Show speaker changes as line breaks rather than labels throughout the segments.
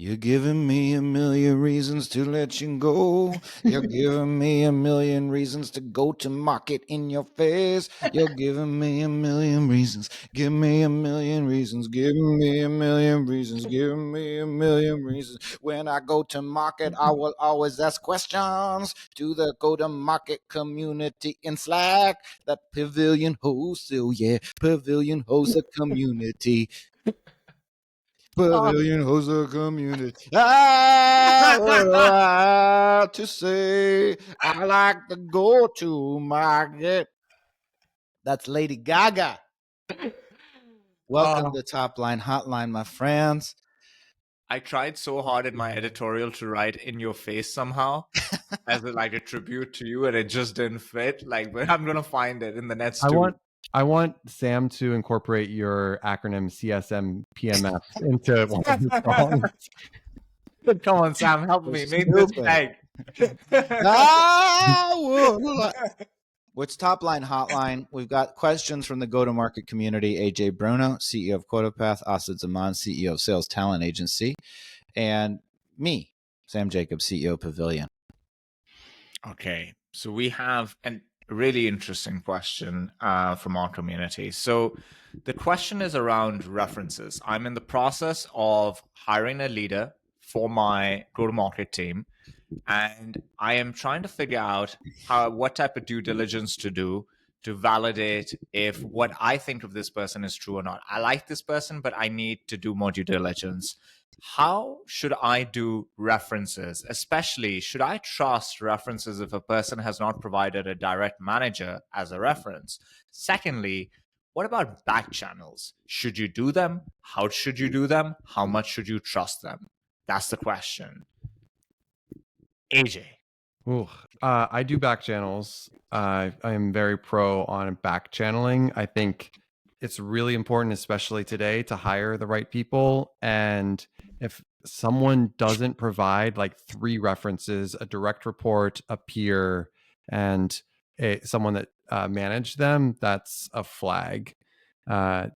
You're giving me a million reasons to let you go. You're giving me a million reasons to go to market in your face. You're giving me a million reasons. Give me a million reasons. Give me a million reasons. Give me a million reasons. When I go to market, I will always ask questions to the go to market community in Slack. That Pavilion hosts, oh yeah, Pavilion hosts a community. Pavilion hosts a community. What do I have to say? I like to go to market. That's Lady Gaga. Welcome
Oh,
to Topline Hotline, my friends.
I tried so hard in my editorial to write "in your face" somehow as a tribute to you, and it just didn't fit. But I'm gonna find it in the next
I
two.
want I want Sam to incorporate your acronym CSM PMF into one of his songs.
Come on, Sam, help
You're
me make this
stupid.
tag.
What's Topline Hotline? We've got questions from the go-to-market community. AJ Bruno, CEO of QuotaPath, Asad Zaman, CEO of Sales Talent Agency, and me, Sam Jacobs, CEO of Pavilion.
Okay, so we have a really interesting question from our community. So the question is around references. I'm in the process of hiring a leader for my go-to-market team, and I am trying to figure out what type of due diligence to do to validate if what I think of this person is true or not. I like this person, but I need to do more due diligence. How should I do references? Especially, should I trust references if a person has not provided a direct manager as a reference? Secondly, what about back channels? Should you do them? How should you do them? How much should you trust them? That's the question. AJ.
Ooh, I do back channels. I am very pro on back channeling. I think it's really important, especially today, to hire the right people. And if someone doesn't provide like 3 references, a direct report, a peer, and someone that managed them, that's a flag. And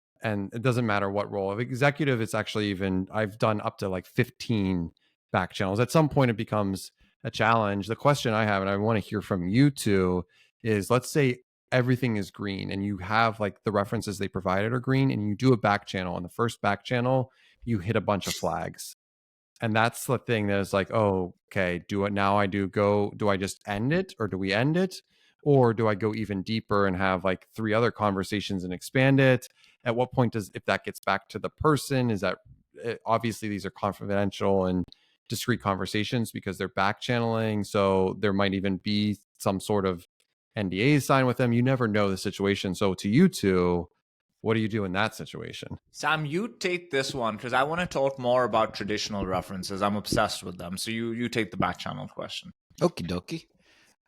it doesn't matter what role. Of executive, it's actually even, I've done up to like 15 back channels. At some point, it becomes a challenge. The question I have, and I want to hear from you two, is let's say everything is green and you have like the references they provided are green and you do a back channel. On the first back channel, you hit a bunch of flags. And that's the thing that is like, oh, okay, do I just end it, or do we end it? Or do I go even deeper and have like 3 other conversations and expand it? At what point if that gets back to the person, is that obviously these are confidential and discrete conversations because they're back channeling. So there might even be some sort of NDA signed with them. You never know the situation. So to you two, what do you do in that situation?
Sam, you take this one because I want to talk more about traditional references. I'm obsessed with them. So you take the back channel question.
Okie dokie.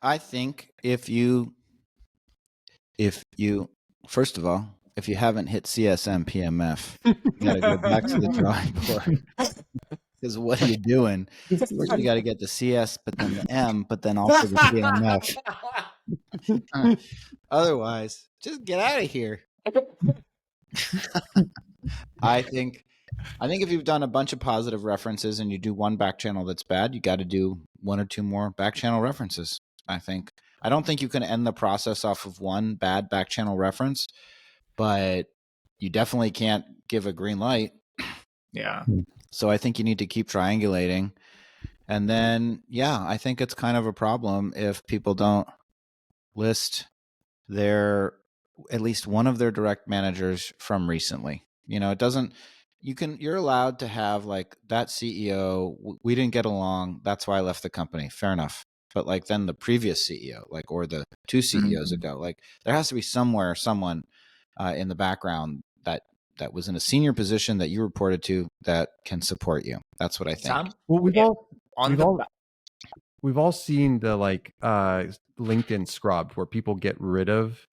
I think if you, first of all, if you haven't hit CSM PMF, you got to go back to the drawing board. Because what are you doing? First, you got to get the CS, but then the M, but then also the PMF. Otherwise, just get out of here. I think if you've done a bunch of positive references and you do one back channel that's bad, you got to do 1 or 2 more back channel references. I don't think you can end the process off of one bad back channel reference, but you definitely can't give a green light.
Yeah.
So I think you need to keep triangulating. And then, yeah, I think it's kind of a problem if people don't list at least one of their direct managers from recently. It doesn't, you're allowed to have like that CEO, we didn't get along, that's why I left the company. Fair enough. But like then the previous CEO, like, or the 2 CEOs ago, like there has to be somewhere, someone in the background that was in a senior position that you reported to that can support you. That's what I think.
Sam?
Well, we've all seen the like LinkedIn scrubbed where people get rid of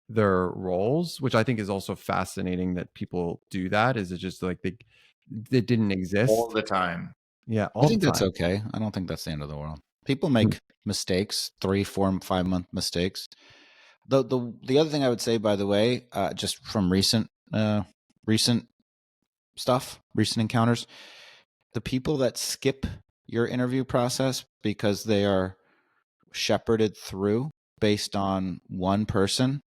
their roles, which I think is also fascinating that people do that. Is it just like they didn't exist
all the time?
Yeah,
I think that's okay. I don't think that's the end of the world. People make mistakes, 3, 4, 5 month mistakes. The other thing I would say, by the way, just from recent stuff, recent encounters, the people that skip your interview process because they are shepherded through based on one person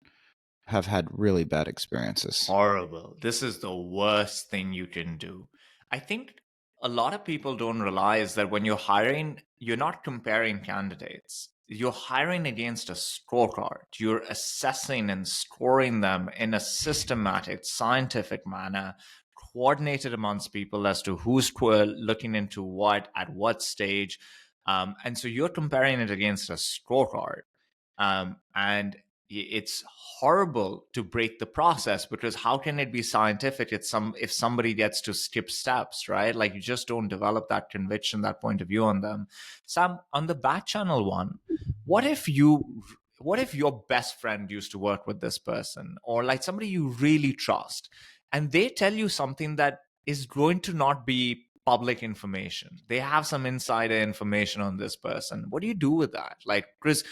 have had really bad experiences.
Horrible. This is the worst thing you can do. I think a lot of people don't realize that when you're hiring, you're not comparing candidates. You're hiring against a scorecard. You're assessing and scoring them in a systematic, scientific manner, coordinated amongst people as to who's looking into what at what stage. And so you're comparing it against a scorecard. And it's horrible to break the process, because how can it be scientific if somebody gets to skip steps, right? Like, you just don't develop that conviction, that point of view on them. Sam, on the back channel one, what if your best friend used to work with this person, or like somebody you really trust, and they tell you something that is going to not be public information? They have some insider information on this person. What do you do with that? Like, Chris,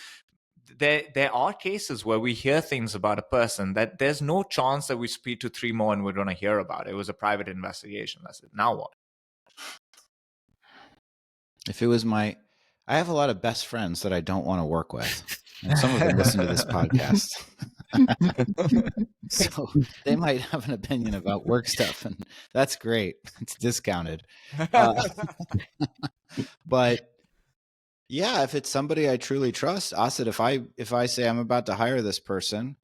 there are cases where we hear things about a person that there's no chance that we speak to three more and we're going to hear about it. It was a private investigation. That's it. Now what?
If it was I have a lot of best friends that I don't want to work with, and some of them listen to this podcast. So they might have an opinion about work stuff, and that's great. It's discounted. But yeah, if it's somebody I truly trust, Asad, if I say I'm about to hire this person,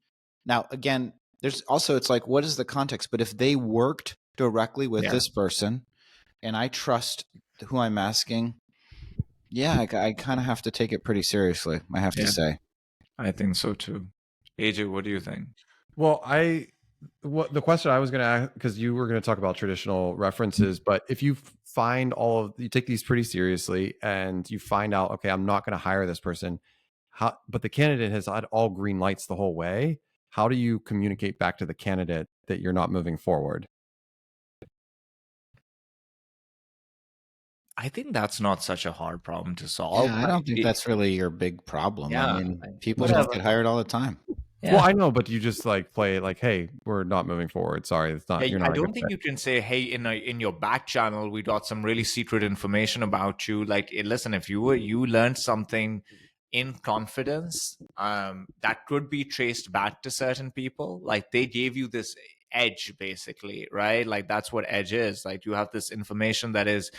now again, there's also, it's like, what is the context? But if they worked directly with this person and I trust who I'm asking, yeah, I kind of have to take it pretty seriously, I have to say.
I think so too. AJ, what do you think?
Well, the question I was going to ask, because you were going to talk about traditional references, but if you you take these pretty seriously and you find out, okay, I'm not going to hire this person, but the candidate has had all green lights the whole way, how do you communicate back to the candidate that you're not moving forward?
I think that's not such a hard problem to solve.
Yeah, I don't think that's really your big problem.
Yeah,
I mean, people just get hired all the time.
Yeah.
Well, I know, but you just like play it like, hey, we're not moving forward. Sorry, it's not.
Yeah,
You're not.
I don't think you can say, hey, in your back channel, we got some really secret information about you. Like, listen, if you learned something in confidence, that could be traced back to certain people. Like, they gave you this edge, basically, right? Like, that's what edge is. Like, you have this information that is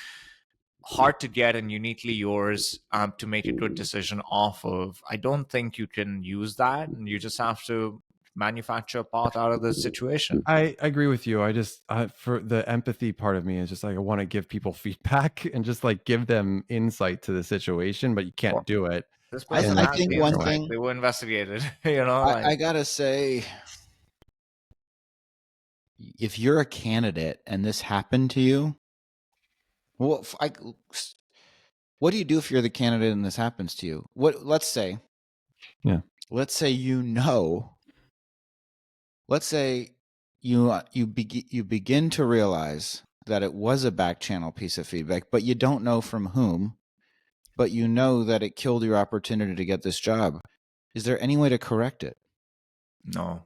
hard to get and uniquely yours, to make a good decision off of. I don't think you can use that, and you just have to manufacture a path out of the situation.
I agree with you. I just for the empathy part of me is just like, I want to give people feedback and just like give them insight to the situation, but you can't do it.
This person
I think one thing,
they were investigated. You know,
I gotta say, if you're a candidate and this happened to you, well, what do you do if you're the candidate and this happens to you? Let's say you begin to realize that it was a back channel piece of feedback, but you don't know from whom, but you know that it killed your opportunity to get this job. Is there any way to correct it?
No.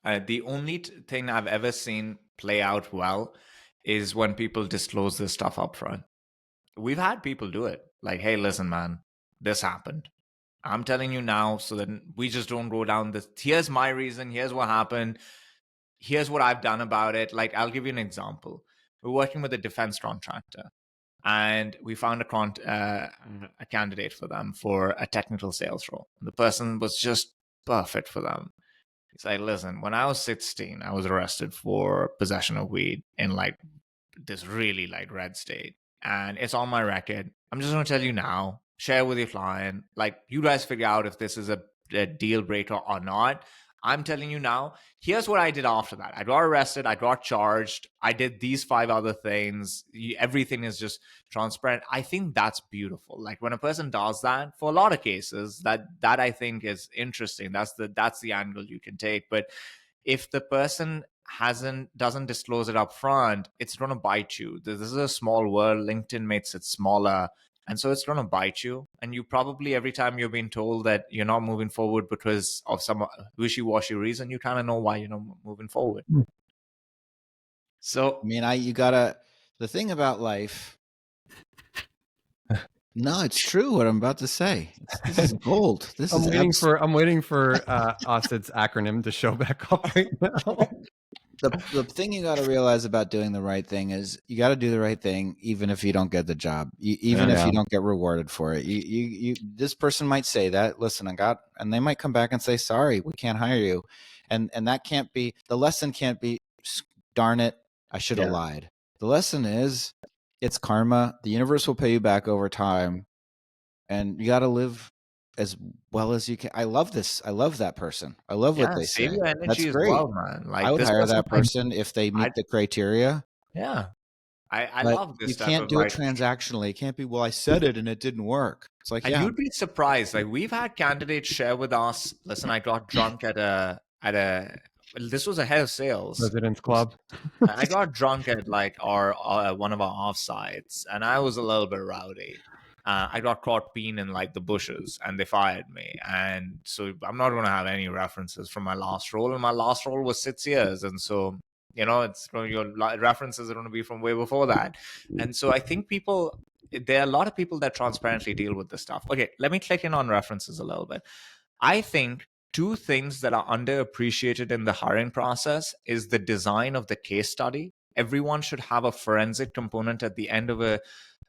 The only thing I've ever seen play out well is when people disclose this stuff up front. We've had people do it. Like, hey, listen, man, this happened. I'm telling you now, so that we just don't go down this. Here's my reason. Here's what happened. Here's what I've done about it. Like, I'll give you an example. We're working with a defense contractor, and we found a candidate for them for a technical sales role. The person was just perfect for them. He's like, listen, when I was 16, I was arrested for possession of weed in like this really like red state. And it's on my record. I'm just going to tell you now, share with your client. Like, you guys figure out if this is a deal breaker or not. I'm telling you now, here's what I did after that. I got arrested. I got charged. I did these 5 other things. Everything is just transparent. I think that's beautiful. Like, when a person does that, for a lot of cases, that I think is interesting. That's the angle you can take. But if the person doesn't disclose it up front, it's going to bite you. This is a small world. LinkedIn makes it smaller. And so it's going to bite you. And you probably, every time you're being told that you're not moving forward because of some wishy-washy reason, you kind of know why you're not moving forward. So,
I mean, the thing about life No, it's true what I'm about to say. This is gold. This
I'm
is
waiting for Asad's acronym to show back up right now.
the thing you got to realize about doing the right thing is you got to do the right thing even if you don't get the job, even if you don't get rewarded for it. This person might say that, listen, and they might come back and say, sorry, we can't hire you, and that can't be the lesson. Can't be, darn it, I should have lied. The lesson is, it's karma. The universe will pay you back over time, and you got to live as well as you can. I love this. I love that person. I love what they
Save
say.
your
That's
energy as
great.
well, man.
I
Like
would
this
hire
person
that person if they meet the criteria.
Yeah. I
But
love
you
this type
can't
of
do it
like,
transactionally. It can't be, well, I said it and it didn't work. It's like,
and
yeah,
you'd be surprised. Like we've had candidates share with us, listen, I got drunk at a this was a head of sales.
President's Club.
I got drunk at like our one of our offsites, and I was a little bit rowdy. I got caught peeing in like the bushes, and they fired me. And so I'm not going to have any references from my last role. And my last role was 6 years, and so it's your references are going to be from way before that. And so I think there are a lot of people that transparently deal with this stuff. Okay, let me click in on references a little bit. I think two things that are underappreciated in the hiring process is the design of the case study. Everyone should have a forensic component at the end of a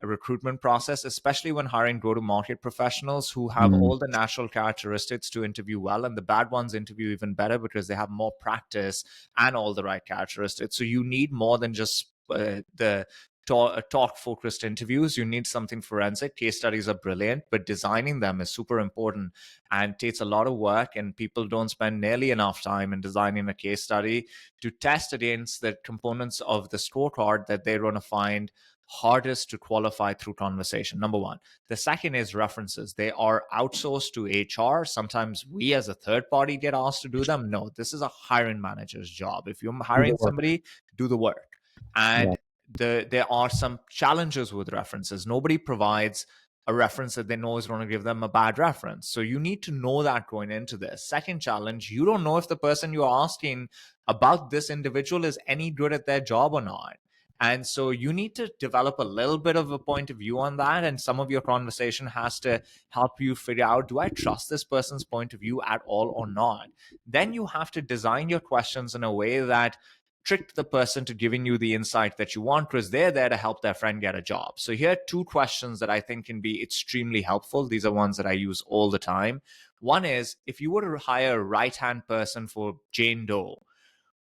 recruitment process, especially when hiring go-to-market professionals who have all the natural characteristics to interview well, and the bad ones interview even better because they have more practice and all the right characteristics. So you need more than just the talk focused interviews. You need something forensic. Case studies are brilliant, but designing them is super important and takes a lot of work, and people don't spend nearly enough time in designing a case study to test against the components of the scorecard that they're going to find hardest to qualify through conversation. Number one. The second is references. They are outsourced to HR. Sometimes we as a third party get asked to do them. No, this is a hiring manager's job. If you're hiring somebody, do the work. And there are some challenges with references. Nobody provides a reference that they know is going to give them a bad reference. So you need to know that going into this. Second challenge, you don't know if the person you're asking about this individual is any good at their job or not. And so you need to develop a little bit of a point of view on that. And some of your conversation has to help you figure out, do I trust this person's point of view at all or not? Then you have to design your questions in a way that trick the person to giving you the insight that you want, because they're there to help their friend get a job. So here are two questions that I think can be extremely helpful. These are ones that I use all the time. One is, if you were to hire a right-hand person for Jane Doe,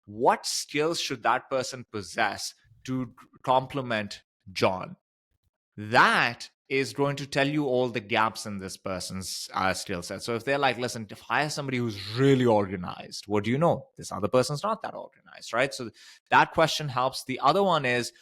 what skills should that person possess to complement John? That is going to tell you all the gaps in this person's skill set. So if they're like, listen, to hire somebody who's really organized, what do you know? This other person's not that organized, right? So that question helps. The other one is,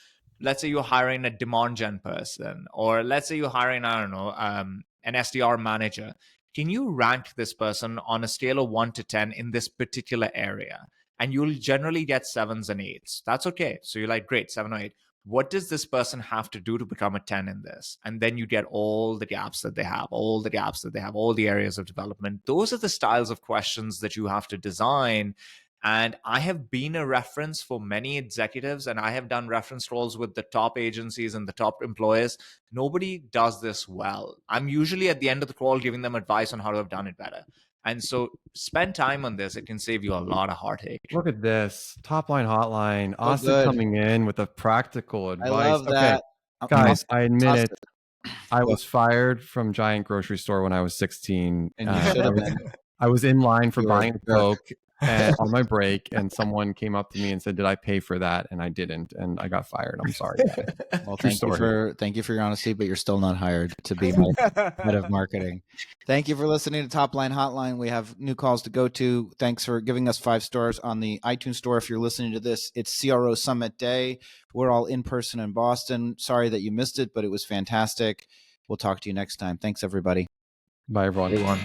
let's say you're hiring a demand gen person, or let's say you're hiring, I don't know, an SDR manager. Can you rank this person on a scale of 1 to 10 in this particular area? And you'll generally get 7s and 8s. That's okay. So you're like, great, 7 or 8. What does this person have to do to become a 10 in this? And then you get all the gaps that they have, all the areas of development. Those are the styles of questions that you have to design. And I have been a reference for many executives, and I have done reference roles with the top agencies and the top employers. Nobody does this well. I'm usually at the end of the call giving them advice on how to have done it better. And so spend time on this. It can save you a lot of heartache.
Look at this. Topline Hotline.
So
Asad
good.
coming in with a practical advice.
I love that.
Guys, I admit it.
Awesome.
I was fired from Giant Grocery Store when I was 16.
And you should have been.
I was in line for
You were
buying
a
a Coke on my break, and someone came up to me and said, "Did I pay for that?" And I didn't, and I got fired. I'm sorry, guys.
Well,
True
thank you for your honesty, but you're still not hired to be my head of marketing. Thank you for listening to Topline Hotline. We have new calls to go to. Thanks for giving us 5 stars on the iTunes store. If you're listening to this, it's CRO Summit Day. We're all in person in Boston. Sorry that you missed it, but it was fantastic. We'll talk to you next time. Thanks, everybody.
Bye, everyone.